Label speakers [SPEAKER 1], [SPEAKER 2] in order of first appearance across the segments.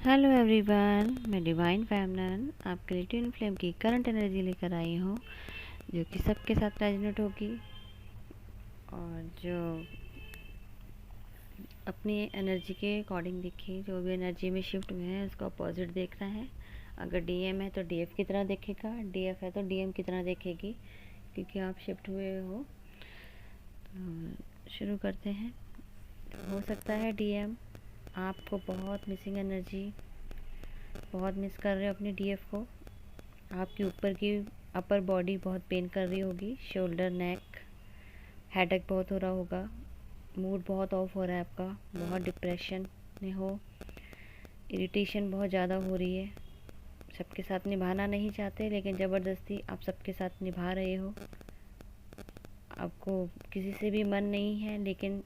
[SPEAKER 1] Hello everyone, मैं divine feminine आपके लिए ट्विन फ्लेम की करंट एनर्जी लेकर आई हूँ, जो कि सबके साथ रेजोनेट होगी और जो अपनी एनर्जी के अकॉर्डिंग दिखे। जो भी एनर्जी में शिफ्ट हुए हैं उसका अपोजिट देखना है। अगर डीएम है तो डीएफ की तरह देखेगा, डीएफ है तो डीएम की तरह देखेगी, क्योंकि आप शिफ्ट हुए हो। तो शुरू करते हैं। तो हो सकता है डीएम आपको बहुत मिसिंग एनर्जी, बहुत मिस कर रहे हो अपने डीएफ को। आपकी ऊपर की अपर बॉडी बहुत पेन कर रही होगी, शोल्डर, नेक, हेडेक बहुत हो रहा होगा, मूड बहुत ऑफ हो रहा है आपका, बहुत डिप्रेशन में हो, इरिटेशन बहुत ज़्यादा हो रही है। सबके साथ निभाना नहीं चाहते लेकिन ज़बरदस्ती आप सबके साथ निभा रहे हो। आपको किसी से भी मन नहीं है लेकिन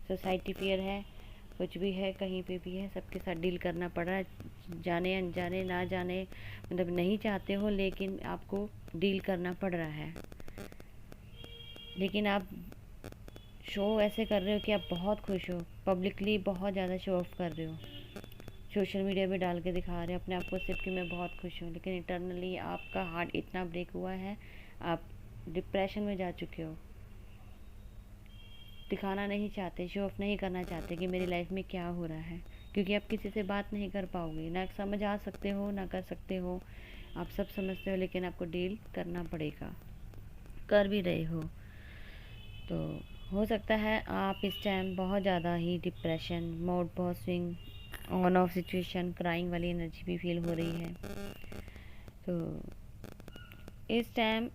[SPEAKER 1] सोसाइटी फियर है, कुछ भी है, कहीं पे भी है, सबके साथ डील करना पड़ रहा है। जाने अनजाने, ना जाने, मतलब नहीं चाहते हो लेकिन आपको डील करना पड़ रहा है। लेकिन आप शो ऐसे कर रहे हो कि आप बहुत खुश हो, पब्लिकली बहुत ज़्यादा शो ऑफ कर रहे हो, सोशल मीडिया पे डाल के दिखा रहे हो अपने आप को सिर्फ कि मैं बहुत खुश हूँ, लेकिन इंटरनली आपका हार्ट इतना ब्रेक हुआ है, आप डिप्रेशन में जा चुके हो। दिखाना नहीं चाहते, शो ऑफ नहीं करना चाहते कि मेरी लाइफ में क्या हो रहा है, क्योंकि आप किसी से बात नहीं कर पाओगे, ना समझ आ सकते हो ना कर सकते हो। आप सब समझते हो लेकिन आपको डील करना पड़ेगा, कर भी रहे हो। तो हो सकता है आप इस टाइम बहुत ज़्यादा ही डिप्रेशन, मूड बहुत swing, on off situation, crying वाली एनर्जी भी फील हो रही है। तो इस टाइम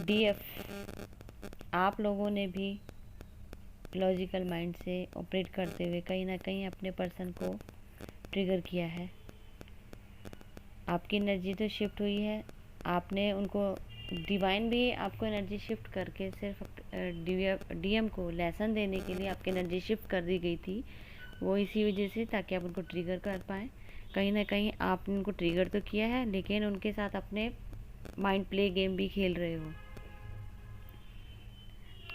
[SPEAKER 1] डीएफ आप लोगों ने भी लॉजिकल माइंड से ऑपरेट करते हुए कहीं ना कहीं अपने पर्सन को ट्रिगर किया है। आपकी एनर्जी तो शिफ्ट हुई है, आपने उनको, डिवाइन भी आपको एनर्जी शिफ्ट करके सिर्फ डीएम को लेसन देने के लिए आपकी एनर्जी शिफ्ट कर दी गई थी, वो इसी वजह से, ताकि आप उनको ट्रिगर कर पाएँ। कहीं ना कहीं आपने उनको ट्रिगर तो किया है लेकिन उनके साथ अपने माइंड प्ले गेम भी खेल रहे हो,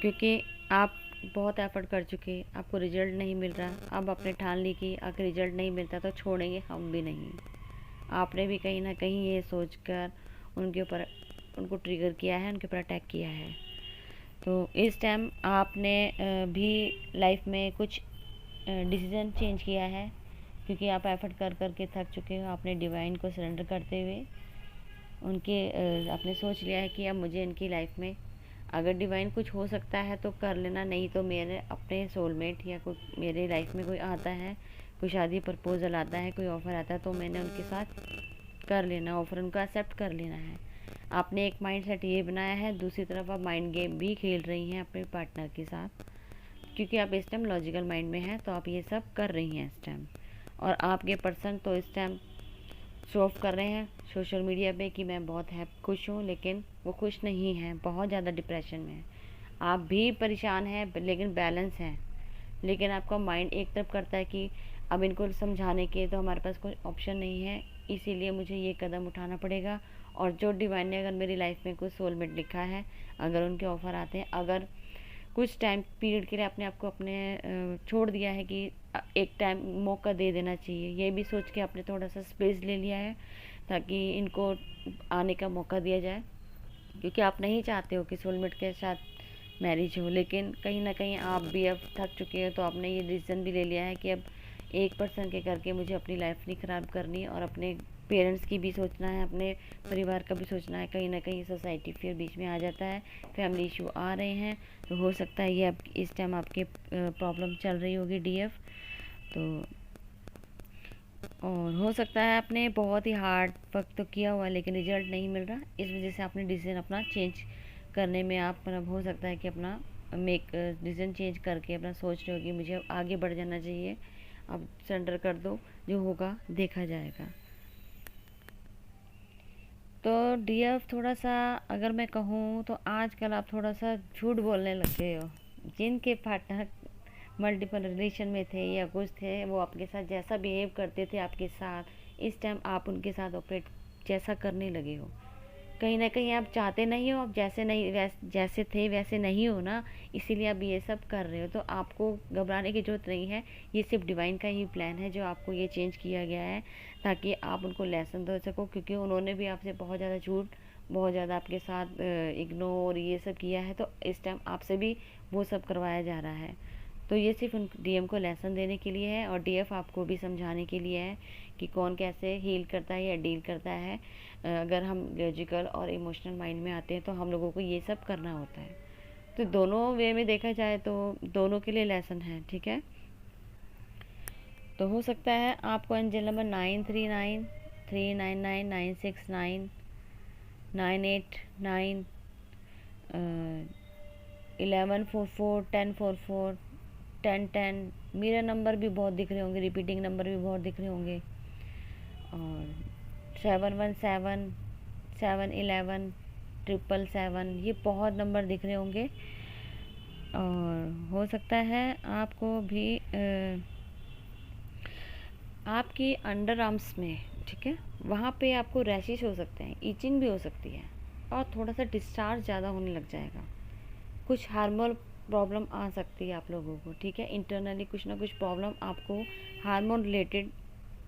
[SPEAKER 1] क्योंकि आप बहुत एफर्ट कर चुके, आपको रिजल्ट नहीं मिल रहा। अब आपने ठान ली कि अगर रिजल्ट नहीं मिलता तो छोड़ेंगे हम भी नहीं। आपने भी कहीं ना कहीं ये सोचकर उनके ऊपर, उनको ट्रिगर किया है, उनके ऊपर अटैक किया है। तो इस टाइम आपने भी लाइफ में कुछ डिसीज़न चेंज किया है, क्योंकि आप एफर्ट कर कर के थक चुके हो। आपने डिवाइन को सरेंडर करते हुए उनके आपने सोच लिया है कि अब मुझे इनकी लाइफ में अगर डिवाइन कुछ हो सकता है तो कर लेना, नहीं तो मेरे अपने सोलमेट या कोई मेरे लाइफ में कोई आता है, कोई शादी प्रपोजल आता है, कोई ऑफ़र आता है, तो मैंने उनके साथ कर लेना, ऑफ़र उनका एक्सेप्ट कर लेना है। आपने एक माइंड सेट ये बनाया है, दूसरी तरफ आप माइंड गेम भी खेल रही हैं अपने पार्टनर के साथ, क्योंकि आप इस टाइम लॉजिकल माइंड में हैं, तो आप ये सब कर रही हैं इस टाइम। और आपके पर्सन तो इस टाइम शो ऑफ कर रहे हैं सोशल मीडिया पे कि मैं बहुत खुश हूँ, लेकिन वो खुश नहीं है, बहुत ज़्यादा डिप्रेशन में है। आप भी परेशान हैं लेकिन बैलेंस हैं, लेकिन आपका माइंड एक तरफ करता है कि अब इनको समझाने के तो हमारे पास कोई ऑप्शन नहीं है, इसीलिए मुझे ये कदम उठाना पड़ेगा। और जो डिवाइन ने अगर मेरी लाइफ में कोई सोलमेट लिखा है, अगर उनके ऑफ़र आते हैं, अगर कुछ टाइम पीरियड के लिए आपने आपको अपने छोड़ दिया है कि एक टाइम मौका दे देना चाहिए, ये भी सोच के आपने थोड़ा सा स्पेस ले लिया है ताकि इनको आने का मौका दिया जाए, क्योंकि आप नहीं चाहते हो कि सोलमेट के साथ मैरिज हो, लेकिन कहीं ना कहीं आप भी अब थक चुके हो, तो आपने ये डिसीज़न भी ले लिया है कि अब एक पर्सन के करके मुझे अपनी लाइफ नहीं ख़राब करनी, और अपने पेरेंट्स की भी सोचना है, अपने परिवार का भी सोचना है। कहीं ना कहीं सोसाइटी फिर बीच में आ जाता है, फैमिली इशू आ रहे हैं, तो हो सकता है ये अब इस टाइम आपके प्रॉब्लम चल रही होगी डीएफ। तो और हो सकता है आपने बहुत ही हार्ड वर्क तो किया हुआ है लेकिन रिजल्ट नहीं मिल रहा, इस वजह से आपने डिसीजन अपना चेंज करने में आप, मतलब हो सकता है कि अपना डिसीजन चेंज करके अपना सोच रहे हो कि मुझे आगे बढ़ जाना चाहिए, अब सरेंडर कर दो, जो होगा देखा जाएगा। तो डीएफ थोड़ा सा, अगर मैं कहूँ तो आजकल आप थोड़ा सा झूठ बोलने लग गए हो। जिनके पार्टनर मल्टीपल रिलेशन में थे या कुछ थे, वो आपके साथ जैसा बिहेव करते थे आपके साथ, इस टाइम आप उनके साथ ऑपरेट जैसा करने लगे हो। कहीं ना कहीं आप चाहते नहीं हो, आप जैसे थे वैसे नहीं हो ना, इसीलिए आप ये सब कर रहे हो। तो आपको घबराने की ज़रूरत नहीं है, ये सिर्फ डिवाइन का ही प्लान है जो आपको ये चेंज किया गया है, ताकि आप उनको लेसन दे सको। क्योंकि उन्होंने भी आपसे बहुत ज़्यादा झूठ, बहुत ज़्यादा आपके साथ इग्नोर ये सब किया है, तो इस टाइम आपसे भी वो सब करवाया जा रहा है। तो ये सिर्फ उन डीएम को लेसन देने के लिए है, और डीएफ आपको भी समझाने के लिए है कि कौन कैसे हील करता है या डील करता है। अगर हम लॉजिकल और इमोशनल माइंड में आते हैं तो हम लोगों को ये सब करना होता है। तो दोनों वे में देखा जाए तो दोनों के लिए लेसन है, ठीक है। तो हो सकता है आपको एंजल नंबर 939399969989, 1144 1044 1010, मिरर नंबर भी बहुत दिख रहे होंगे, रिपीटिंग नंबर भी बहुत दिख रहे होंगे, और 717 711 ये बहुत नंबर दिख रहे होंगे। और हो सकता है आपको भी आपकी अंडर आर्म्स में, ठीक है, वहाँ पे आपको रैशेस हो सकते हैं, ईचिंग भी हो सकती है, और थोड़ा सा डिस्चार्ज ज़्यादा होने लग जाएगा। कुछ हार्मोन प्रॉब्लम आ सकती है आप लोगों को, ठीक है। इंटरनली कुछ ना कुछ प्रॉब्लम आपको हार्मोन रिलेटेड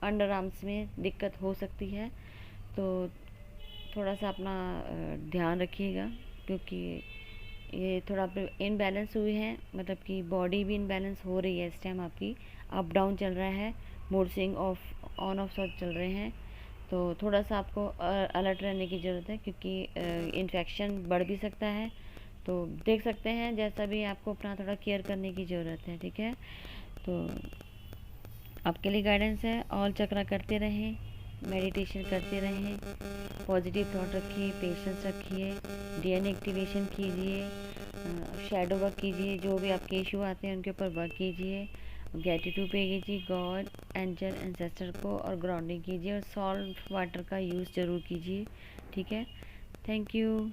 [SPEAKER 1] अंडर आर्म्स में दिक्कत हो सकती है। तो थोड़ा सा अपना ध्यान रखिएगा, क्योंकि ये थोड़ा इनबैलेंस हुई है, मतलब कि बॉडी भी इनबैलेंस हो रही है इस टाइम आपकी, अप डाउन चल रहा है, mood swing of on off सब चल रहे हैं। तो थोड़ा सा आपको अलर्ट रहने की ज़रूरत है, क्योंकि इन्फेक्शन बढ़ भी सकता है। तो देख सकते हैं, जैसा भी आपको अपना थोड़ा केयर करने की ज़रूरत है, ठीक है। तो आपके लिए गाइडेंस है, ऑल चक्रा करते रहें, मेडिटेशन करते रहें, पॉजिटिव थॉट रखिए, पेशेंस रखिए, डीएनए एक्टिवेशन कीजिए, शैडो वर्क कीजिए, जो भी आपके इशू आते हैं उनके ऊपर वर्क कीजिए, ग्रेटिट्यूड पे कीजिए गॉड, एंजल, एंसेस्टर को, और ग्राउंडिंग कीजिए, और सॉल्ट वाटर का यूज़ ज़रूर कीजिए, ठीक है। Thank you.